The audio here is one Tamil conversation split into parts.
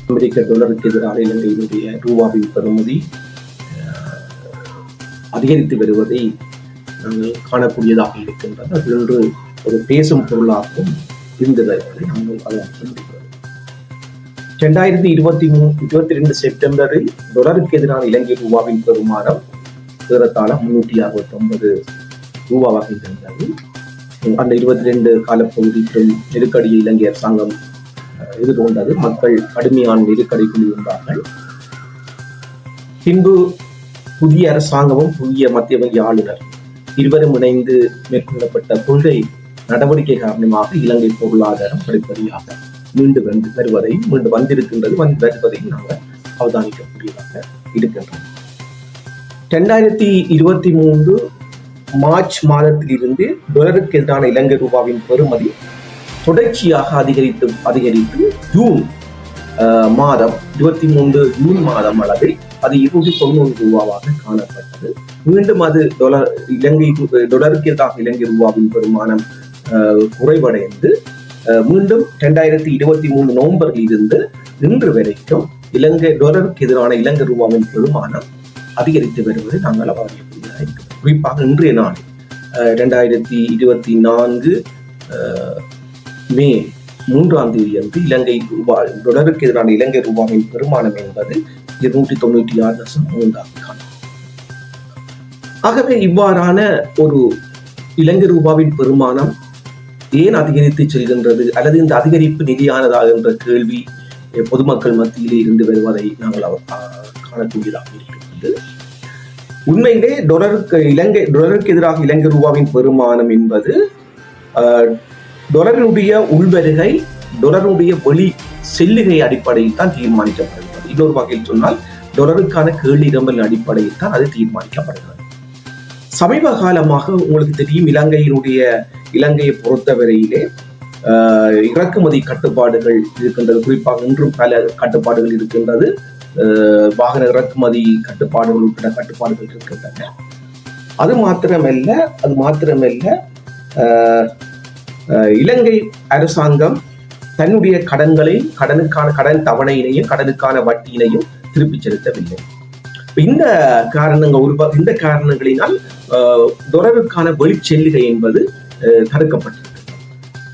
அமெரிக்க டாலருக்கு எதிராக இலங்கையினுடைய ரூபாவின் பெறுமதி அதிகரித்து வருவதை நாங்கள் காணக்கூடியதாக இருக்கின்றது. அது ஒன்று ஒரு பேசும் பொருளாகவும் இருந்து வருவதை நாங்கள் அவதானிக்க முடிகிறது. 2022 செப்டம்பரில் டாலருக்கு எதிரான இலங்கை ரூபாவின் பெறுமானம் ஏறத்தாழ 369 ரூபாவாக இருந்தது. அந்த 22 காலப்பகுதி நெருக்கடியை இலங்கை அரசாங்கம் எதிர்கொண்டது. மக்கள் கடுமையான நெருக்கடிக்குள் இருந்தார்கள். பின்பு புதிய அரசாங்கமும் புதிய மத்திய வங்கி ஆளுநர் இருவரும் இணைந்து மேற்கொள்ளப்பட்ட கொள்கை நடவடிக்கை காரணமாக இலங்கை பொருளாதாரம் படிப்படியாக மீண்டு வருவதையும் மீண்டு வந்திருக்கின்றது, வருவதையும் நாங்கள் அவதானிக்கக்கூடியதாக இருக்கின்றோம். 2023 மார்ச் மாதத்திலிருந்து டாலருக்கு எதிரான இலங்கை ரூபாவின் பெறுமதி தொடர்ச்சியாக அதிகரித்து ஜூன் மாதம் 23 ஜூன் மாதம் அளவில் அது 290 ரூபாவாக காணப்பட்டது. மீண்டும் அது டாலருக்கு எதிராக இலங்கை ரூபாவின் பெறுமானம் குறைவடைந்து மீண்டும் 2023 நவம்பரில் இருந்து இன்று வரைக்கும் டாலருக்கு எதிரான இலங்கை ரூபாவின் பெறுமானம் அதிகரித்து வருவதை நாங்கள் அவதானிக்கக்கூடியதாக இருக்கிறோம். குறிப்பாக இன்றைய நாள் 2024 மே 3ஆம் தேதி அன்று டாலருக்கு எதிரான இலங்கை ரூபாவின் பெறுமானம் என்பது 296.3 காணும். ஆகவே இவ்வாறான ஒரு இலங்கை ரூபாவின் பெறுமானம் ஏன் அதிகரித்து செல்கின்றது அல்லது இந்த அதிகரிப்பு நிதியானதா என்ற கேள்வி பொதுமக்கள் மத்தியிலே இருந்து வருவதை நாங்கள் காணக்கூடியதாக இருக்கிறது. உண்மையிலே டாலருக்கு எதிராக இலங்கை ரூபாவின் பெறுமானம் என்பது டாலருடைய உள்வருகை, டாலருடைய வெளி செல்லுகை அடிப்படையில் தான் தீர்மானிக்கப்படுகிறது. இன்னொரு வகையில் சொன்னால் டாலருக்கான கேளிரம்பல் அடிப்படையில் தான் அது தீர்மானிக்கப்படுகிறது. சமீப காலமாக உங்களுக்கு தெரியும், இலங்கையை பொறுத்தவரையிலே இறக்குமதி கட்டுப்பாடுகள் இருக்கின்றது. குறிப்பாக இன்றும் பல கட்டுப்பாடுகள் இருக்கின்றது. வாகன இறக்குமதி கட்டுப்பாடுகள் உட்பட கட்டுப்பாடுகள் இருக்கின்றன. அது மாத்திரமல்ல இலங்கை அரசாங்கம் தன்னுடைய கடனுக்கான கடன் தவணையினையும் கடனுக்கான வட்டியினையும் திருப்பி செலுத்தவில்லை. இந்த காரணங்களினால் டாலருக்கான வெளிச்செல்லுகை என்பது தடுக்கப்பட்டது.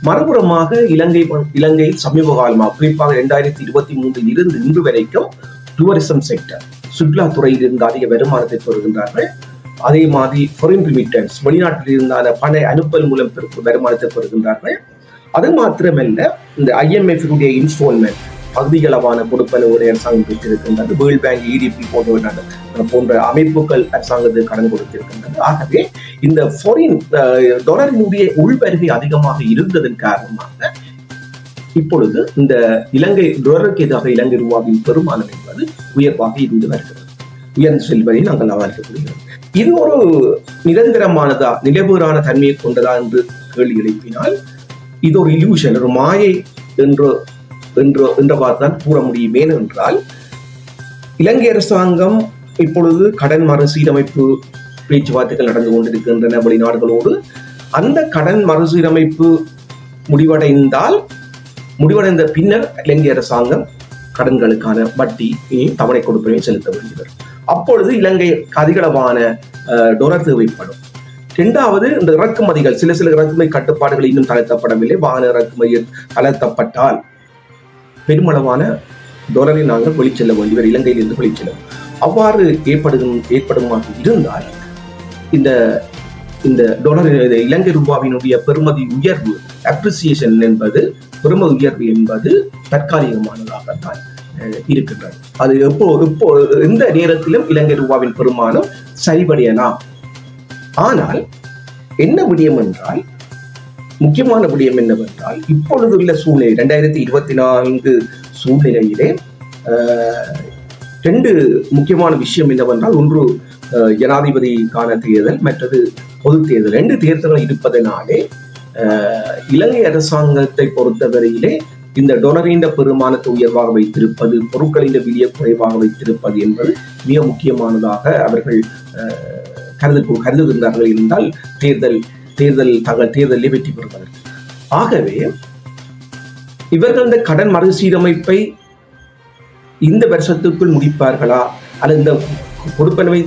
மறுபுறமாக இலங்கை சமீப காலமாக குறிப்பாக 2023 இருந்து இன்று வரைக்கும் டூரிசம் செக்டர், சுற்றுலாத்துறையில் இருந்து அதிக வருமானத்தை பெறுகின்றார்கள். அதே மாதிரி ஃபாரின் ரிமிட்டன்ஸ், வெளிநாட்டில் இருந்தான பண அனுப்பல் மூலம் வருமானத்தை பெறுகின்றார்கள். அது மாத்திரமல்ல, இந்த IMF இன்ஸ்டால்மெண்ட் பகுதிகளவான கொடுப்பனவுடைய அரசாங்கம் பெற்றிருக்கின்றது. வேர்ல்ட் பேங்க், EDP போன்ற அமைப்புகள் அரசாங்கத்துக்கு கடன் கொடுத்திருக்கின்றது. ஆகவே இந்த டாலரினுடைய உள்வருகை அதிகமாக இருந்ததன் காரணமாக இப்பொழுது இந்த டாலருக்கு எதிராக இலங்கை ரூபாவின் பெறுமானம் என்பது உயர்வாக இருந்து வருகிறது, உயர்ந்து செல்வதை நாங்கள் அவதானிக்கப்படுகிறோம். இது ஒரு நிரந்தரமானதா, நிலைபெறான தன்மையை கொண்டதா என்று கேள்வி எழுப்பினால் இது ஒரு இல்யூஷன், ஒரு மாயை என்றவாறுதான் கூற முடியும். ஏனென்றால் இலங்கை அரசாங்கம் இப்பொழுது கடன் மறுசீரமைப்பு பேச்சுவார்த்தைகள் நடந்து கொண்டிருக்கின்றன வெளிநாடுகளோடு. அந்த கடன் மறுசீரமைப்பு முடிவடைந்த பின்னர் இலங்கை அரசாங்கம் கடன்களுக்கான வட்டி தவணை கொடுப்பதை செலுத்த வேண்டியவர். அப்பொழுது இலங்கை அதிகளவான டாலர் தேவைப்படும். இரண்டாவது, இந்த இறக்குமதிகள், சில இறக்குமதி கட்டுப்பாடுகள் இன்னும் தளர்த்தப்படவில்லை. வாகன இறக்குமதியில் தளர்த்தப்பட்டால் பெருமளவான டாலரை நாங்கள் வெளிச்செல்ல வேண்டியவர், இலங்கையிலிருந்து வெளிச்செல்லும். அவ்வாறு ஏற்படுமாக இருந்தால் இந்த டாலர் இலங்கை ரூபாவினுடைய பெறுமதி உயர்வு, அப்ரிசியேஷன் என்பது, பெறுமதி உயர்வு என்பது தற்காலிகமானதாகத்தான் இருக்கின்றது. அது எப்போ எந்த நேரத்திலும் இலங்கை ரூபாவின் பெறுமானம் சரிபடையலாம். ஆனால் என்ன விடயம் என்றால், முக்கியமான விடயம் என்னவென்றால், இப்பொழுதுள்ள சூழ்நிலை 2024 சூழ்நிலையிலே ரெண்டு முக்கியமான விஷயம் என்னவென்றால், ஒன்று ஜனாதிபதிக்கான தேர்தல், மற்றது பொது தேர்தல். ரெண்டு தேர்தல்கள் இருப்பதனாலே இலங்கை அரசாங்கத்தை பொறுத்தவரையிலே இந்த டாலரின் பெருமானத்தை உயர்வாக வைத்திருப்பது, பொருட்களின் விலையை குறைவாக வைத்திருப்பது என்பது மிக முக்கியமானதாக அவர்கள் கருதுகின்றார்கள் என்றால் தேர்தலில் வெற்றி பெறுவதற்கு. ஆகவே இவர்கள் இந்த கடன் மறுசீரமைப்பை இந்த வருஷத்துக்குள் முடிப்பார்களா அல்லது இந்த கொடுப்பனவை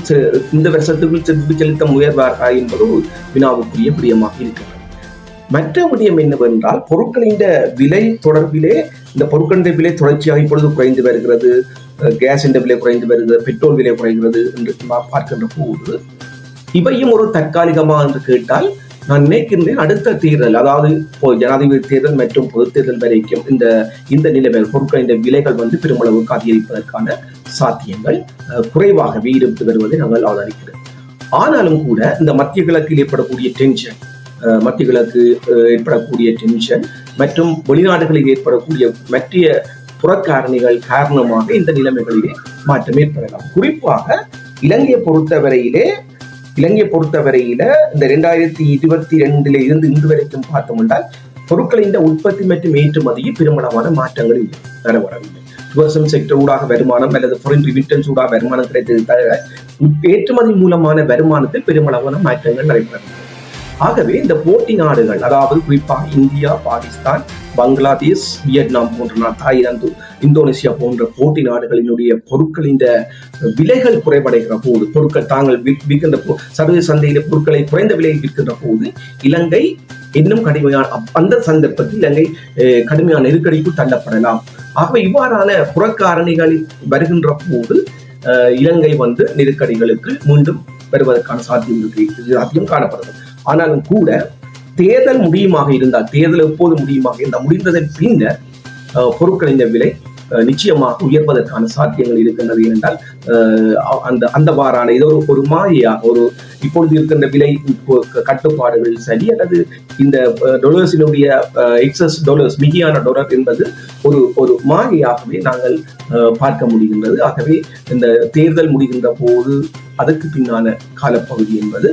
இந்த வருஷத்துக்குள் திருப்பி செலுத்த முயல்வார்களா என்பது வினாவுக்குரிய விடயமாக இருக்கிறது. மற்ற விடயம் என்னவென்றால் பொருட்களின் விலை தொடர்பிலே இந்த பொருட்களின் விலை தொடர்ச்சியாக இப்பொழுது குறைந்து வருகிறது, கேஸ் விலை குறைந்து வருகிறது, பெட்ரோல் விலை குறைகிறது என்று பார்க்கின்ற போது இவையும் ஒரு தற்காலிகமா என்று கேட்டால் நான் நினைக்கின்றேன் அடுத்த தேர்தல், அதாவது ஜனாதிபதி தேர்தல் மற்றும் பொது தேர்தல் வரைக்கும் இந்த நிலைமை பொருட்களின் விலைகள் பெருமளவுக்கு அதிகரிப்பதற்கான சாத்தியங்கள் குறைவாகவே இருந்து வருவதை நாங்கள் அவதானிக்கிறோம். ஆனாலும் கூட இந்த மத்திய கிழக்கில் ஏற்படக்கூடிய டென்ஷன், மத்திய கிழக்கு ஏற்படக்கூடிய டென்ஷன் மற்றும் வெளிநாடுகளில் ஏற்படக்கூடிய மற்ற புறக்காரணிகள் காரணமாக இந்த நிலைமைகளிலே மாற்றம் ஏற்படலாம். குறிப்பாக இலங்கையை பொறுத்தவரையில இந்த 2022 இருந்து இன்று வரைக்கும் பார்த்தோம்னால் பொருட்களின் உற்பத்தி மற்றும் ஏற்றுமதியில் பெருமளவான மாற்றங்கள் வரவில்லை. டூரிசம் செக்டர் ஊடாக வருமானம் அல்லது ஃபாரின் ரிமிட்டன்ஸ் ஊடாக வருமானம் கிடைத்தது தவிர ஏற்றுமதி மூலமான வருமானத்தில் பெருமளவான மாற்றங்கள் நடைபெறவில்லை. ஆகவே இந்த போட்டி நாடுகள், அதாவது குறிப்பாக இந்தியா, பாகிஸ்தான், பங்களாதேஷ், வியட்நாம் போன்ற தாய்லாந்து, இந்தோனேசியா போன்ற போட்டி நாடுகளினுடைய பொருட்களின் விலைகள் குறைவடைகிற போது, பொருட்கள் தாங்கள் விற்கின்ற சர்வதேச சந்தையில பொருட்களை குறைந்த விலையில் விற்கின்ற போது இலங்கை இன்னும் கடுமையான அந்த சந்தர்ப்பத்தில் இலங்கை கடுமையான நெருக்கடிக்கு தள்ளப்படலாம். ஆகவே இவ்வாறான புறக்காரணிகள் வருகின்ற போது இலங்கை நெருக்கடிகளுக்கு மீண்டும் வருவதற்கான சாத்தியம் காணப்படுகிறது. ஆனாலும் கூட தேர்தல் முடியுமாக இருந்தால், தேர்தல் எப்போது முடியுமாக இருந்தால் முடிந்ததன் பின்னர் பொருட்களின் விலை நிச்சயமாக உயர்வதற்கான சாத்தியங்கள் இருக்கின்றது. என்றால் அந்த வாரான இது ஒரு மாயையாக இப்பொழுது இருக்கின்ற விலை கட்டுப்பாடுகள் சரி அல்லது இந்த டொலர்ஸினுடைய எக்ஸஸ் டாலர்ஸ், மிகையான டாலர் என்பது ஒரு மாயையாகவே நாங்கள் பார்க்க முடிகின்றது. ஆகவே இந்த தேர்தல் முடிகின்ற போது அதற்கு பின்னான காலப்பகுதி என்பது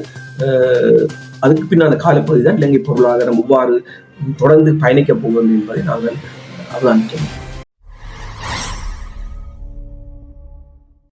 தான் இலங்கை பொருளாதாரம் எவ்வாறு தொடர்ந்து பயணிக்கப் போகிறது என்பதை நாங்கள் அவதானிக்கிறோம்.